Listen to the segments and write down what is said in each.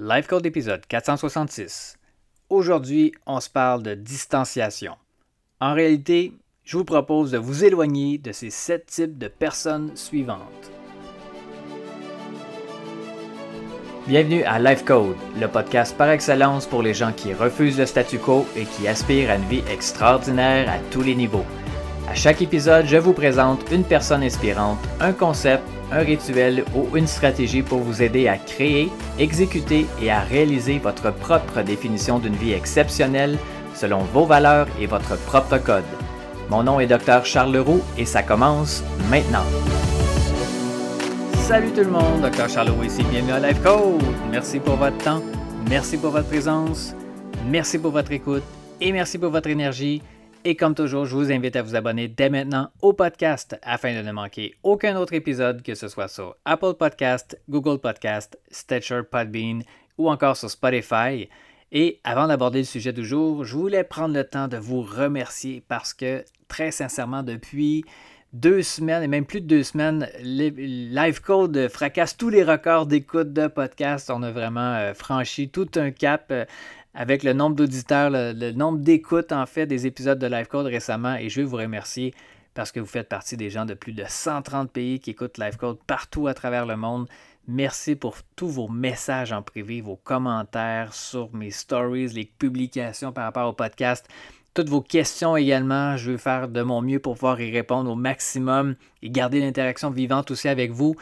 Life Code épisode 466. Aujourd'hui, on se parle de distanciation. En réalité, je vous propose de vous éloigner de ces 7 types de personnes suivantes. Bienvenue à Life Code, le podcast par excellence pour les gens qui refusent le statu quo et qui aspirent à une vie extraordinaire à tous les niveaux. À chaque épisode, je vous présente une personne inspirante, un concept, un rituel ou une stratégie pour vous aider à créer, exécuter et à réaliser votre propre définition d'une vie exceptionnelle selon vos valeurs et votre propre code. Mon nom est Dr. Charles Leroux et ça commence maintenant. Salut tout le monde, Dr. Charles Leroux ici, bienvenue à Life Code. Merci pour votre temps, merci pour votre présence, merci pour votre écoute et merci pour votre énergie. Et comme toujours, je vous invite à vous abonner dès maintenant au podcast afin de ne manquer aucun autre épisode, que ce soit sur Apple Podcast, Google Podcast, Stitcher, Podbean ou encore sur Spotify. Et avant d'aborder le sujet du jour, je voulais prendre le temps de vous remercier parce que très sincèrement, depuis 2 semaines et même plus de 2 semaines, Life Code fracasse tous les records d'écoute de podcast. On a vraiment franchi tout un cap avec le nombre d'auditeurs, le nombre d'écoutes en fait des épisodes de Life Code récemment, et je veux vous remercier parce que vous faites partie des gens de plus de 130 pays qui écoutent Life Code partout à travers le monde. Merci pour tous vos messages en privé, vos commentaires sur mes stories, les publications par rapport au podcast, toutes vos questions également. Je veux faire de mon mieux pour pouvoir y répondre au maximum et garder l'interaction vivante aussi avec vous.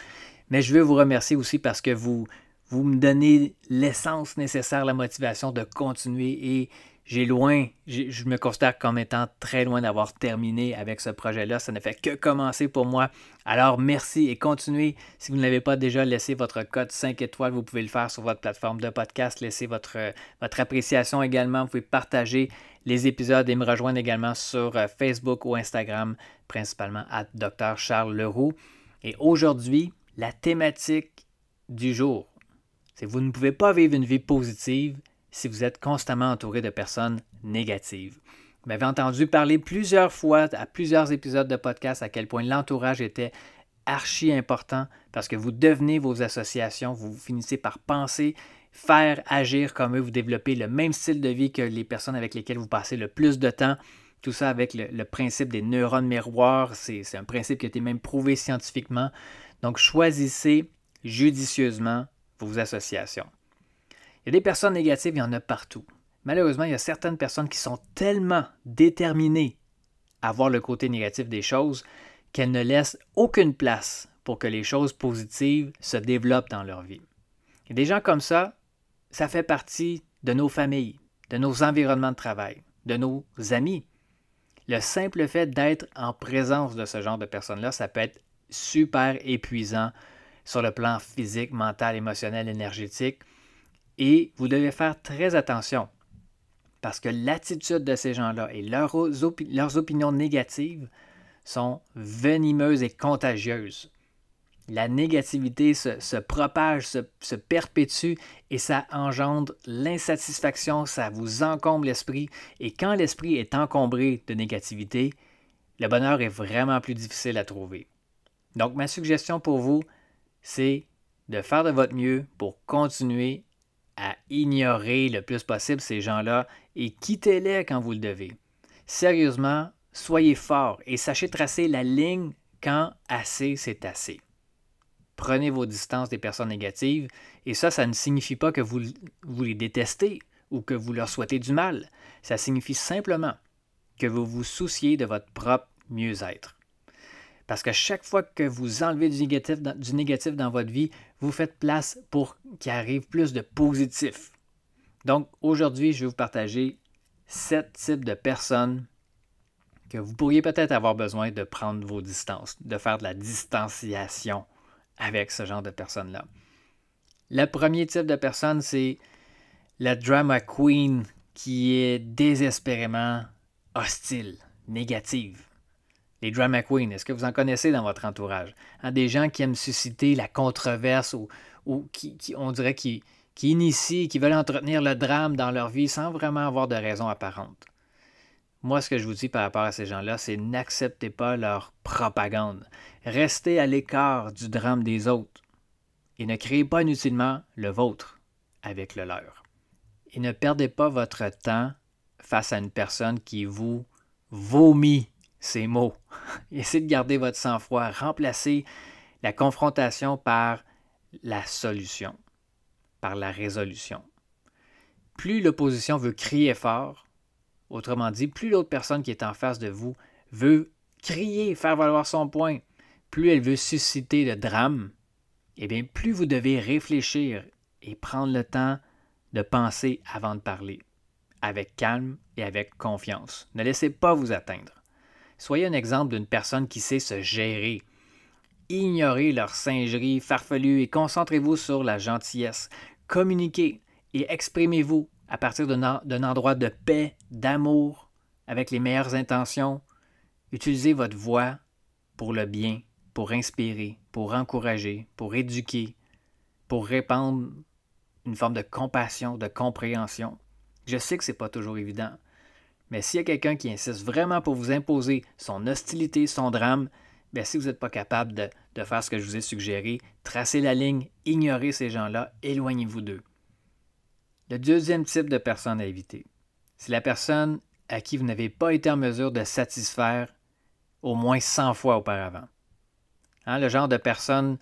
Mais je veux vous remercier aussi parce que vous me donnez l'essence nécessaire, la motivation de continuer, et je me considère comme étant très loin d'avoir terminé avec ce projet-là. Ça ne fait que commencer pour moi. Alors merci et continuez. Si vous ne l'avez pas déjà, laissez votre code 5 étoiles. Vous pouvez le faire sur votre plateforme de podcast. Laissez votre appréciation également. Vous pouvez partager les épisodes et me rejoindre également sur Facebook ou Instagram, principalement à Dr. Charles Leroux. Et aujourd'hui, la thématique du jour, c'est que vous ne pouvez pas vivre une vie positive si vous êtes constamment entouré de personnes négatives. Vous m'avez entendu parler plusieurs fois, à plusieurs épisodes de podcast, à quel point l'entourage était archi important parce que vous devenez vos associations, vous finissez par penser, faire, agir comme eux, vous développez le même style de vie que les personnes avec lesquelles vous passez le plus de temps. Tout ça avec le principe des neurones miroirs, c'est un principe qui a été même prouvé scientifiquement. Donc choisissez judicieusement vos associations. Il y a des personnes négatives, il y en a partout. Malheureusement, il y a certaines personnes qui sont tellement déterminées à voir le côté négatif des choses qu'elles ne laissent aucune place pour que les choses positives se développent dans leur vie. Et des gens comme ça fait partie de nos familles, de nos environnements de travail, de nos amis. Le simple fait d'être en présence de ce genre de personnes-là, ça peut être super épuisant sur le plan physique, mental, émotionnel, énergétique. Et vous devez faire très attention parce que l'attitude de ces gens-là et leurs opinions négatives sont venimeuses et contagieuses. La négativité se propage, se perpétue et ça engendre l'insatisfaction, ça vous encombre l'esprit. Et quand l'esprit est encombré de négativité, le bonheur est vraiment plus difficile à trouver. Donc ma suggestion pour vous, c'est de faire de votre mieux pour continuer à ignorer le plus possible ces gens-là et quittez-les quand vous le devez. Sérieusement, soyez forts et sachez tracer la ligne quand assez c'est assez. Prenez vos distances des personnes négatives et ça ne signifie pas que vous les détestez ou que vous leur souhaitez du mal. Ça signifie simplement que vous vous souciez de votre propre mieux-être. Parce que chaque fois que vous enlevez du négatif dans votre vie, vous faites place pour qu'il arrive plus de positif. Donc aujourd'hui, je vais vous partager 7 types de personnes que vous pourriez peut-être avoir besoin de prendre vos distances, de faire de la distanciation avec ce genre de personnes-là. Le premier type de personne, c'est la drama queen qui est désespérément hostile, négative. Les drama queens, est-ce que vous en connaissez dans votre entourage? Des gens qui aiment susciter la controverse ou qui on dirait qui initient, qui veulent entretenir le drame dans leur vie sans vraiment avoir de raison apparente. Moi, ce que je vous dis par rapport à ces gens-là, c'est n'acceptez pas leur propagande. Restez à l'écart du drame des autres et ne créez pas inutilement le vôtre. avec le leur. Et ne perdez pas votre temps face à une personne qui vous vomit ces mots. Essayez de garder votre sang-froid. Remplacez la confrontation par la solution, par la résolution. Plus l'opposition veut crier fort, autrement dit, plus l'autre personne qui est en face de vous veut crier, faire valoir son point, plus elle veut susciter le drame, eh bien, plus vous devez réfléchir et prendre le temps de penser avant de parler, avec calme et avec confiance. Ne laissez pas vous atteindre. Soyez un exemple d'une personne qui sait se gérer. Ignorez leur singerie farfelue et concentrez-vous sur la gentillesse. Communiquez et exprimez-vous à partir d'un endroit de paix, d'amour, avec les meilleures intentions. Utilisez votre voix pour le bien, pour inspirer, pour encourager, pour éduquer, pour répandre une forme de compassion, de compréhension. Je sais que ce n'est pas toujours évident, mais s'il y a quelqu'un qui insiste vraiment pour vous imposer son hostilité, son drame, bien, si vous n'êtes pas capable de faire ce que je vous ai suggéré, tracez la ligne, ignorez ces gens-là, éloignez-vous d'eux. Le deuxième type de personne à éviter, c'est la personne à qui vous n'avez pas été en mesure de satisfaire au moins 100 fois auparavant. Le genre de personne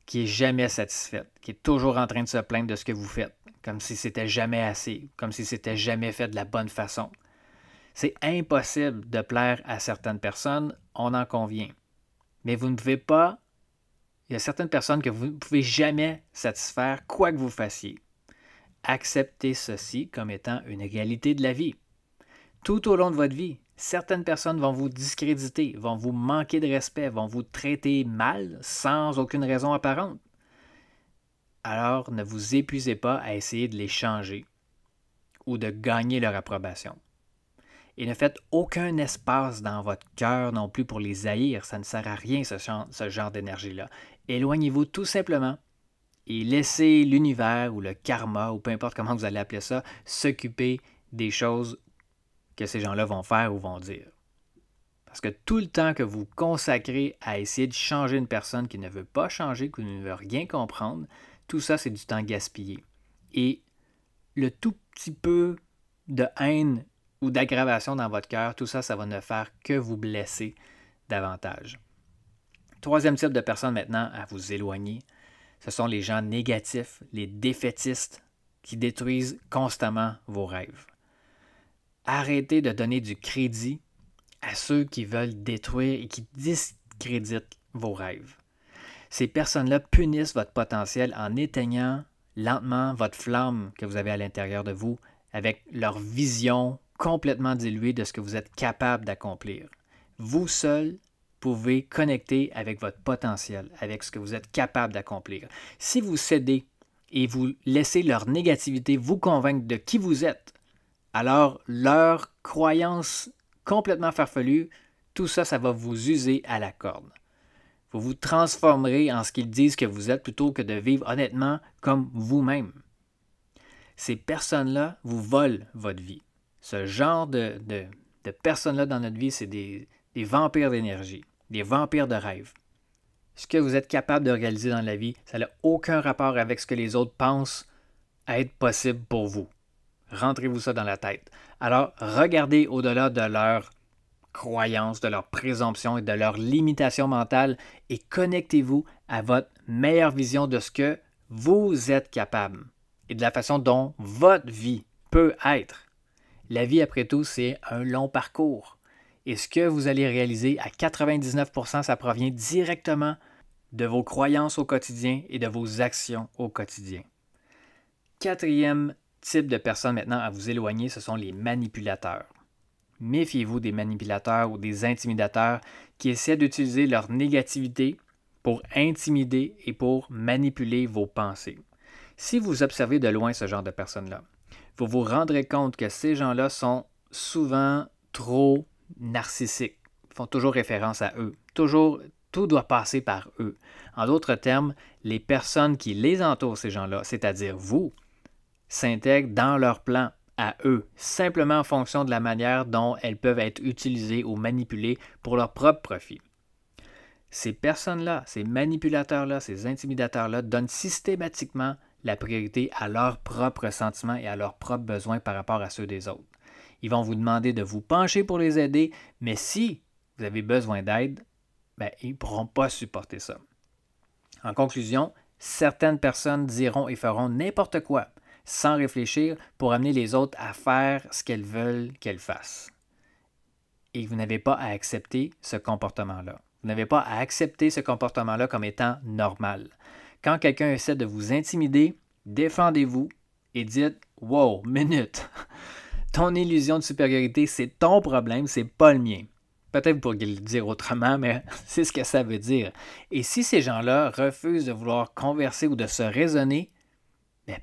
qui n'est jamais satisfaite, qui est toujours en train de se plaindre de ce que vous faites, comme si c'était jamais assez, comme si c'était jamais fait de la bonne façon. C'est impossible de plaire à certaines personnes, on en convient. Mais vous ne pouvez pas, il y a certaines personnes que vous ne pouvez jamais satisfaire, quoi que vous fassiez. Acceptez ceci comme étant une réalité de la vie. Tout au long de votre vie, certaines personnes vont vous discréditer, vont vous manquer de respect, vont vous traiter mal sans aucune raison apparente. Alors, ne vous épuisez pas à essayer de les changer ou de gagner leur approbation. Et ne faites aucun espace dans votre cœur non plus pour les haïr. Ça ne sert à rien, ce genre d'énergie-là. Éloignez-vous tout simplement et laissez l'univers ou le karma, ou peu importe comment vous allez appeler ça, s'occuper des choses que ces gens-là vont faire ou vont dire. Parce que tout le temps que vous consacrez à essayer de changer une personne qui ne veut pas changer, qui ne veut rien comprendre, tout ça, c'est du temps gaspillé. Et le tout petit peu de haine ou d'aggravation dans votre cœur, tout ça, ça va ne faire que vous blesser davantage. Troisième type de personnes maintenant à vous éloigner, ce sont les gens négatifs, les défaitistes qui détruisent constamment vos rêves. Arrêtez de donner du crédit à ceux qui veulent détruire et qui discréditent vos rêves. Ces personnes-là punissent votre potentiel en éteignant lentement votre flamme que vous avez à l'intérieur de vous avec leur vision complètement diluée de ce que vous êtes capable d'accomplir. Vous seul pouvez connecter avec votre potentiel, avec ce que vous êtes capable d'accomplir. Si vous cédez et vous laissez leur négativité vous convaincre de qui vous êtes, alors leur croyance complètement farfelue, tout ça, ça va vous user à la corde. Vous vous transformerez en ce qu'ils disent que vous êtes plutôt que de vivre honnêtement comme vous-même. Ces personnes-là vous volent votre vie. Ce genre de personnes-là dans notre vie, c'est des vampires d'énergie, des vampires de rêve. Ce que vous êtes capable de réaliser dans la vie, ça n'a aucun rapport avec ce que les autres pensent être possible pour vous. Rentrez-vous ça dans la tête. Alors, regardez au-delà de leurs croyances, de leurs présomptions et de leurs limitations mentales et connectez-vous à votre meilleure vision de ce que vous êtes capable et de la façon dont votre vie peut être. La vie, après tout, c'est un long parcours. Et ce que vous allez réaliser à 99%, ça provient directement de vos croyances au quotidien et de vos actions au quotidien. Quatrième type de personnes maintenant à vous éloigner, ce sont les manipulateurs. Méfiez-vous des manipulateurs ou des intimidateurs qui essaient d'utiliser leur négativité pour intimider et pour manipuler vos pensées. Si vous observez de loin ce genre de personnes-là, vous vous rendrez compte que ces gens-là sont souvent trop narcissiques. Ils font toujours référence à eux. Toujours, tout doit passer par eux. En d'autres termes, les personnes qui les entourent, ces gens-là, c'est-à-dire vous, s'intègrent dans leur plan à eux, simplement en fonction de la manière dont elles peuvent être utilisées ou manipulées pour leur propre profit. Ces personnes-là, ces manipulateurs-là, ces intimidateurs-là donnent systématiquement la priorité à leurs propres sentiments et à leurs propres besoins par rapport à ceux des autres. Ils vont vous demander de vous pencher pour les aider, mais si vous avez besoin d'aide, ils ne pourront pas supporter ça. En conclusion, certaines personnes diront et feront n'importe quoi, sans réfléchir, pour amener les autres à faire ce qu'elles veulent qu'elles fassent. Et vous n'avez pas à accepter ce comportement-là. Vous n'avez pas à accepter ce comportement-là comme étant normal. Quand quelqu'un essaie de vous intimider, défendez-vous et dites « Wow, minute! Ton illusion de supériorité, c'est ton problème, c'est pas le mien. » Peut-être vous pourriez le dire autrement, mais c'est ce que ça veut dire. Et si ces gens-là refusent de vouloir converser ou de se raisonner,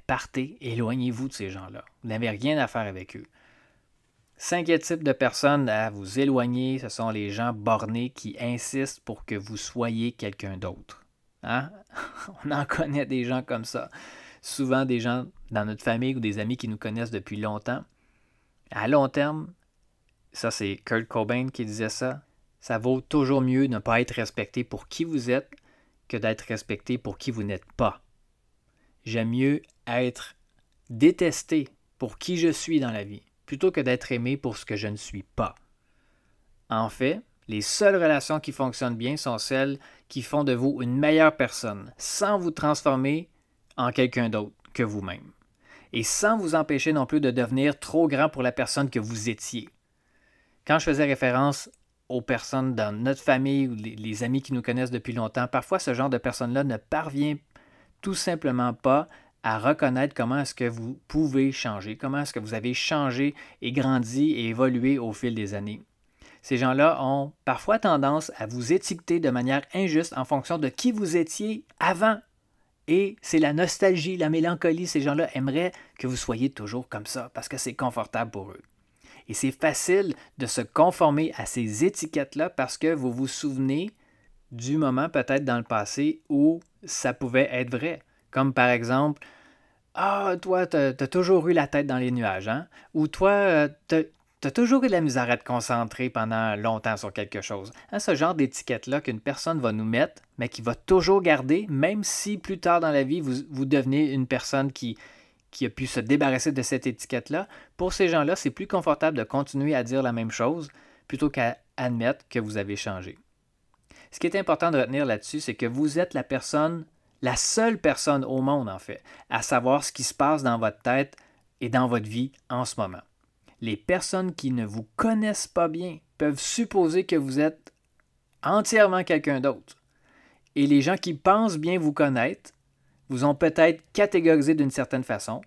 partez, éloignez-vous de ces gens-là. Vous n'avez rien à faire avec eux. 5e type de personnes à vous éloigner, ce sont les gens bornés qui insistent pour que vous soyez quelqu'un d'autre. Hein? On en connaît des gens comme ça. Souvent des gens dans notre famille ou des amis qui nous connaissent depuis longtemps. À long terme, ça c'est Kurt Cobain qui disait ça, ça vaut toujours mieux ne pas être respecté pour qui vous êtes que d'être respecté pour qui vous n'êtes pas. J'aime mieux être détesté pour qui je suis dans la vie, plutôt que d'être aimé pour ce que je ne suis pas. En fait, les seules relations qui fonctionnent bien sont celles qui font de vous une meilleure personne, sans vous transformer en quelqu'un d'autre que vous-même. Et sans vous empêcher non plus de devenir trop grand pour la personne que vous étiez. Quand je faisais référence aux personnes dans notre famille ou les amis qui nous connaissent depuis longtemps, parfois ce genre de personnes-là ne parvient tout simplement pas à reconnaître comment est-ce que vous pouvez changer, comment est-ce que vous avez changé et grandi et évolué au fil des années. Ces gens-là ont parfois tendance à vous étiqueter de manière injuste en fonction de qui vous étiez avant. Et c'est la nostalgie, la mélancolie. Ces gens-là aimeraient que vous soyez toujours comme ça parce que c'est confortable pour eux. Et c'est facile de se conformer à ces étiquettes-là parce que vous vous souvenez du moment peut-être dans le passé où ça pouvait être vrai. Comme par exemple, « Ah, toi, t'as toujours eu la tête dans les nuages, hein? » Ou « Toi, t'as toujours eu de la misère à te concentrer pendant longtemps sur quelque chose. » Hein, ce genre d'étiquette-là qu'une personne va nous mettre, mais qui va toujours garder, même si plus tard dans la vie, vous devenez une personne qui a pu se débarrasser de cette étiquette-là. Pour ces gens-là, c'est plus confortable de continuer à dire la même chose plutôt qu'à admettre que vous avez changé. Ce qui est important de retenir là-dessus, c'est que vous êtes la seule personne au monde, en fait, à savoir ce qui se passe dans votre tête et dans votre vie en ce moment. Les personnes qui ne vous connaissent pas bien peuvent supposer que vous êtes entièrement quelqu'un d'autre. Et les gens qui pensent bien vous connaître vous ont peut-être catégorisé d'une certaine façon,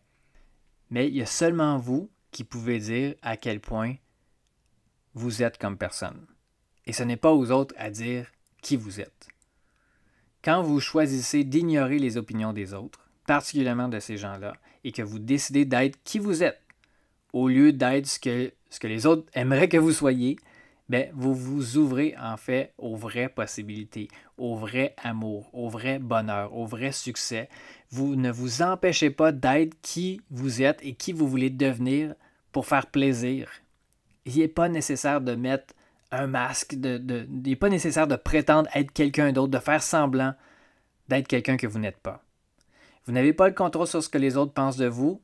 mais il y a seulement vous qui pouvez dire à quel point vous êtes comme personne. Et ce n'est pas aux autres à dire qui vous êtes. Quand vous choisissez d'ignorer les opinions des autres, particulièrement de ces gens-là, et que vous décidez d'être qui vous êtes, au lieu d'être ce que les autres aimeraient que vous soyez, vous vous ouvrez en fait aux vraies possibilités, au vrai amour, au vrai bonheur, au vrai succès. Vous ne vous empêchez pas d'être qui vous êtes et qui vous voulez devenir pour faire plaisir. Il n'est pas nécessaire de mettre un masque, il n'est pas nécessaire de prétendre être quelqu'un d'autre, de faire semblant d'être quelqu'un que vous n'êtes pas. Vous n'avez pas le contrôle sur ce que les autres pensent de vous.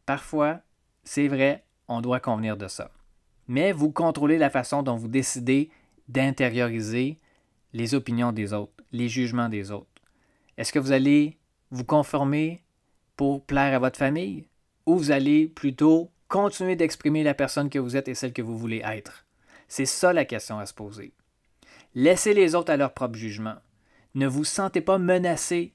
Parfois, c'est vrai, on doit convenir de ça. Mais vous contrôlez la façon dont vous décidez d'intérioriser les opinions des autres, les jugements des autres. Est-ce que vous allez vous conformer pour plaire à votre famille ou vous allez plutôt continuer d'exprimer la personne que vous êtes et celle que vous voulez être? C'est ça la question à se poser. Laissez les autres à leur propre jugement. Ne vous sentez pas menacé.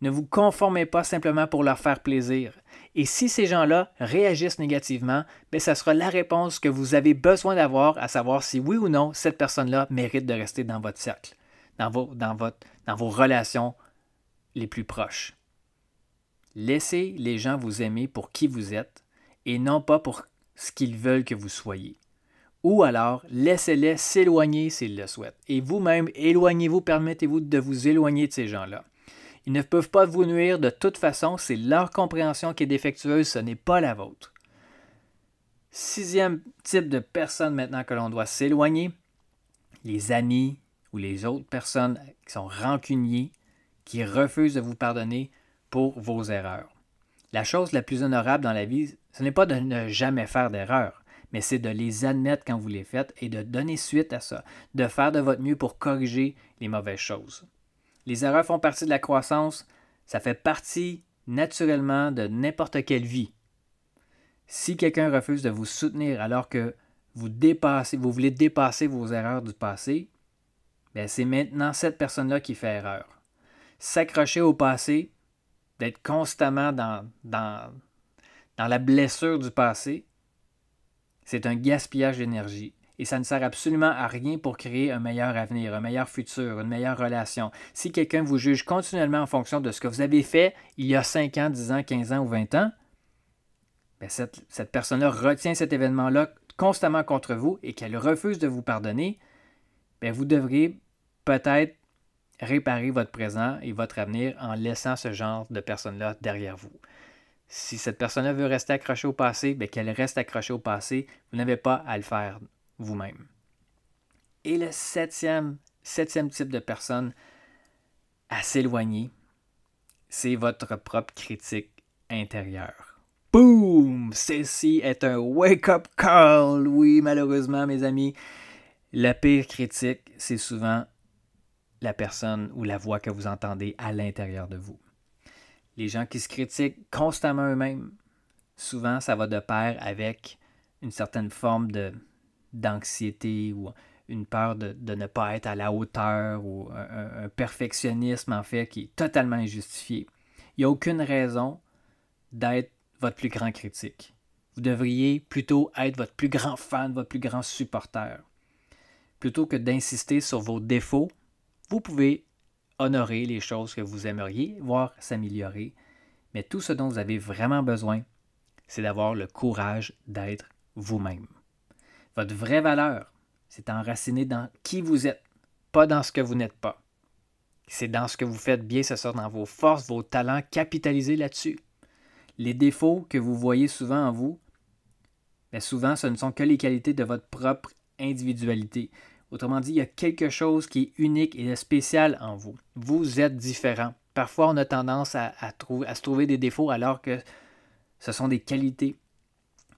Ne vous conformez pas simplement pour leur faire plaisir. Et si ces gens-là réagissent négativement, ça sera la réponse que vous avez besoin d'avoir, à savoir si oui ou non cette personne-là mérite de rester dans votre cercle, dans vos relations les plus proches. Laissez les gens vous aimer pour qui vous êtes et non pas pour ce qu'ils veulent que vous soyez. Ou alors, laissez-les s'éloigner s'ils le souhaitent. Et vous-même, éloignez-vous, permettez-vous de vous éloigner de ces gens-là. Ils ne peuvent pas vous nuire de toute façon, c'est leur compréhension qui est défectueuse, ce n'est pas la vôtre. 6e type de personnes maintenant que l'on doit s'éloigner, les amis ou les autres personnes qui sont rancuniers, qui refusent de vous pardonner pour vos erreurs. La chose la plus honorable dans la vie, ce n'est pas de ne jamais faire d'erreurs, mais c'est de les admettre quand vous les faites et de donner suite à ça, de faire de votre mieux pour corriger les mauvaises choses. Les erreurs font partie de la croissance, ça fait partie naturellement de n'importe quelle vie. Si quelqu'un refuse de vous soutenir alors que vous voulez dépasser vos erreurs du passé, bien c'est maintenant cette personne-là qui fait erreur. S'accrocher au passé, d'être constamment dans la blessure du passé, c'est un gaspillage d'énergie et ça ne sert absolument à rien pour créer un meilleur avenir, un meilleur futur, une meilleure relation. Si quelqu'un vous juge continuellement en fonction de ce que vous avez fait il y a 5 ans, 10 ans, 15 ans ou 20 ans, bien cette personne-là retient cet événement-là constamment contre vous et qu'elle refuse de vous pardonner, bien vous devriez peut-être réparer votre présent et votre avenir en laissant ce genre de personne-là derrière vous. Si cette personne-là veut rester accrochée au passé, bien qu'elle reste accrochée au passé, vous n'avez pas à le faire vous-même. Et le septième type de personne à s'éloigner, c'est votre propre critique intérieure. Boom! Ceci est un wake-up call! Oui, malheureusement, mes amis, la pire critique, c'est souvent la personne ou la voix que vous entendez à l'intérieur de vous. Les gens qui se critiquent constamment eux-mêmes, souvent ça va de pair avec une certaine forme d'anxiété ou une peur de ne pas être à la hauteur ou un perfectionnisme en fait qui est totalement injustifié. Il n'y a aucune raison d'être votre plus grand critique. Vous devriez plutôt être votre plus grand fan, votre plus grand supporter. Plutôt que d'insister sur vos défauts, vous pouvez honorer les choses que vous aimeriez voir s'améliorer, mais tout ce dont vous avez vraiment besoin, c'est d'avoir le courage d'être vous-même. Votre vraie valeur, c'est enraciné dans qui vous êtes, pas dans ce que vous n'êtes pas. C'est dans ce que vous faites bien, c'est ça, dans vos forces, vos talents, capitalisez là-dessus. Les défauts que vous voyez souvent en vous, bien souvent, ce ne sont que les qualités de votre propre individualité. Autrement dit, il y a quelque chose qui est unique et de spécial en vous. Vous êtes différent. Parfois, on a tendance à se trouver des défauts alors que ce sont des qualités.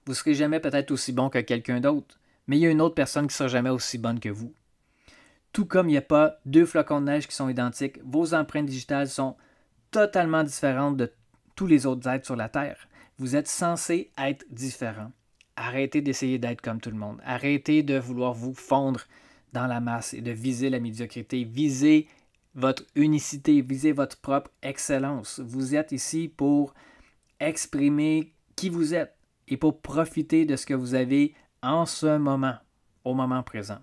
Vous ne serez jamais peut-être aussi bon que quelqu'un d'autre, mais il y a une autre personne qui ne sera jamais aussi bonne que vous. Tout comme il n'y a pas deux flocons de neige qui sont identiques, vos empreintes digitales sont totalement différentes de tous les autres êtres sur la Terre. Vous êtes censé être différent. Arrêtez d'essayer d'être comme tout le monde. Arrêtez de vouloir vous fondre dans la masse et de viser la médiocrité. Visez votre unicité, visez votre propre excellence. Vous êtes ici pour exprimer qui vous êtes et pour profiter de ce que vous avez en ce moment, au moment présent.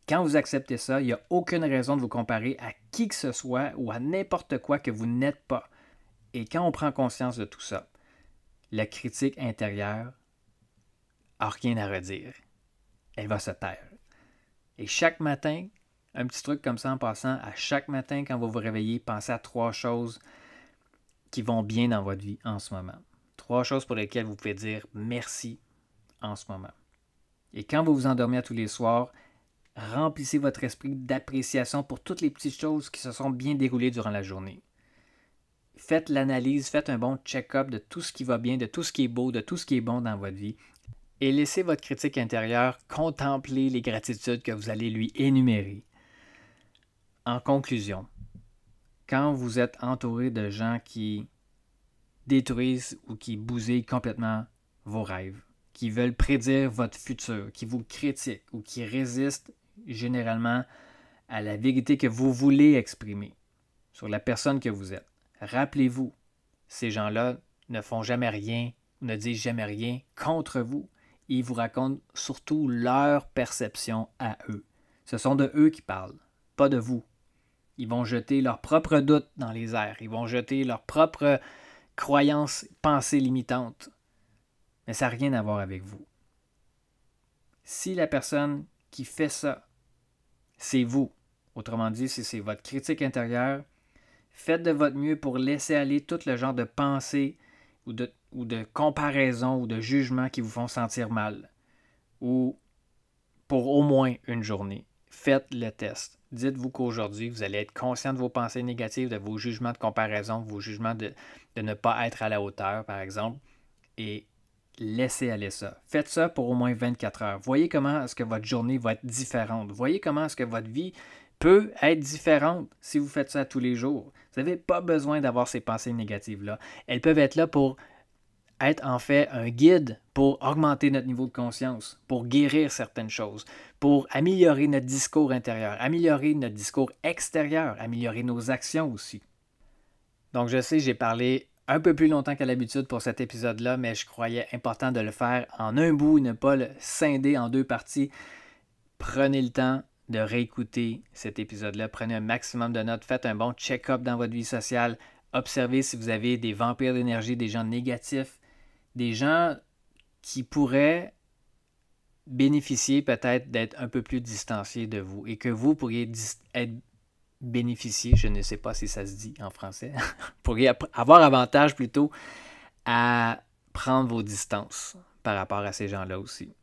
Quand vous acceptez ça, il n'y a aucune raison de vous comparer à qui que ce soit ou à n'importe quoi que vous n'êtes pas. Et quand on prend conscience de tout ça, la critique intérieure n'a rien à redire. Elle va se taire. Et chaque matin, un petit truc comme ça en passant, à chaque matin quand vous vous réveillez, pensez à 3 choses qui vont bien dans votre vie en ce moment. 3 choses pour lesquelles vous pouvez dire merci en ce moment. Et quand vous vous endormez à tous les soirs, remplissez votre esprit d'appréciation pour toutes les petites choses qui se sont bien déroulées durant la journée. Faites l'analyse, faites un bon check-up de tout ce qui va bien, de tout ce qui est beau, de tout ce qui est bon dans votre vie. Et laissez votre critique intérieure contempler les gratitudes que vous allez lui énumérer. En conclusion, quand vous êtes entouré de gens qui détruisent ou qui bousillent complètement vos rêves, qui veulent prédire votre futur, qui vous critiquent ou qui résistent généralement à la vérité que vous voulez exprimer sur la personne que vous êtes, rappelez-vous, ces gens-là ne font jamais rien, ne disent jamais rien contre vous. Ils vous racontent surtout leur perception à eux. Ce sont de eux qui parlent, pas de vous. Ils vont jeter leurs propres doutes dans les airs. Ils vont jeter leurs propres croyances, pensées limitantes. Mais ça n'a rien à voir avec vous. Si la personne qui fait ça, c'est vous, autrement dit, si c'est votre critique intérieure, faites de votre mieux pour laisser aller tout le genre de pensées ou de comparaison ou de jugement qui vous font sentir mal. Ou pour au moins une journée. faites le test. Dites-vous qu'aujourd'hui, vous allez être conscient de vos pensées négatives, de vos jugements de comparaison, vos jugements de ne pas être à la hauteur, par exemple, et laissez aller ça. Faites ça pour au moins 24 heures. Voyez comment est-ce que votre journée va être différente. Voyez comment est-ce que votre vie peut être différente si vous faites ça tous les jours. Vous n'avez pas besoin d'avoir ces pensées négatives-là. Elles peuvent être là pour être en fait un guide pour augmenter notre niveau de conscience, pour guérir certaines choses, pour améliorer notre discours intérieur, améliorer notre discours extérieur, améliorer nos actions aussi. Donc je sais, j'ai parlé un peu plus longtemps qu'à l'habitude pour cet épisode-là, mais je croyais important de le faire en un bout, ne pas le scinder en deux parties. Prenez le temps de réécouter cet épisode-là, prenez un maximum de notes, faites un bon check-up dans votre vie sociale, observez si vous avez des vampires d'énergie, des gens négatifs, des gens qui pourraient bénéficier peut-être d'être un peu plus distanciés de vous et que vous pourriez être bénéficier, je ne sais pas si ça se dit en français, pourriez avoir avantage plutôt à prendre vos distances par rapport à ces gens-là aussi.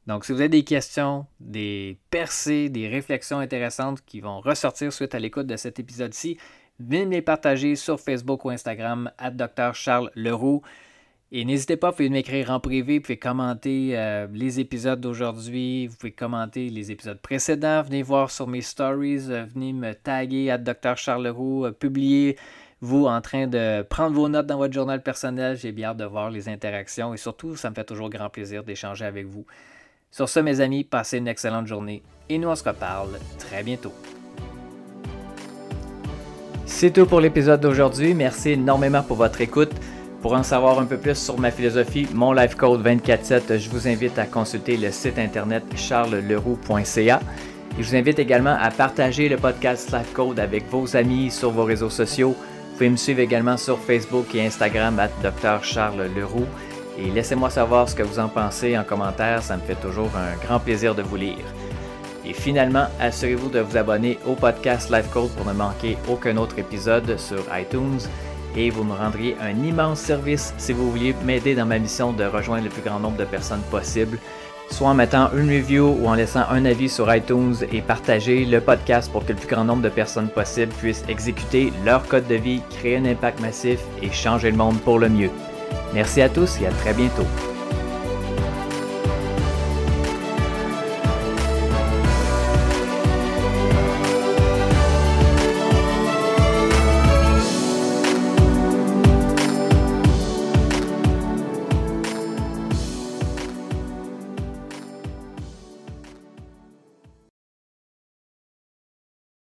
Donc, si vous avez des questions, des percées, des réflexions intéressantes qui vont ressortir suite à l'écoute de cet épisode-ci, venez me les partager sur Facebook ou Instagram @Dr Charles Leroux. Et n'hésitez pas, vous pouvez m'écrire en privé, vous pouvez commenter les épisodes d'aujourd'hui, vous pouvez commenter les épisodes précédents, venez voir sur mes stories, venez me taguer @Dr Charles Leroux, publiez-vous en train de prendre vos notes dans votre journal personnel. J'ai bien hâte de voir les interactions et surtout, ça me fait toujours grand plaisir d'échanger avec vous. Sur ce, mes amis, passez une excellente journée et nous on se reparle très bientôt. C'est tout pour l'épisode d'aujourd'hui. Merci énormément pour votre écoute. Pour en savoir un peu plus sur ma philosophie, mon Life Code 24/7, je vous invite à consulter le site internet charlesleroux.ca. Et je vous invite également à partager le podcast Life Code avec vos amis sur vos réseaux sociaux. Vous pouvez me suivre également sur Facebook et Instagram @Dr Charles Leroux. Et laissez-moi savoir ce que vous en pensez en commentaire, ça me fait toujours un grand plaisir de vous lire. Et finalement, assurez-vous de vous abonner au podcast Life Code pour ne manquer aucun autre épisode sur iTunes. Et vous me rendriez un immense service si vous vouliez m'aider dans ma mission de rejoindre le plus grand nombre de personnes possible, soit en mettant une review ou en laissant un avis sur iTunes et partager le podcast pour que le plus grand nombre de personnes possible puissent exécuter leur code de vie, créer un impact massif et changer le monde pour le mieux. Merci à tous et à très bientôt.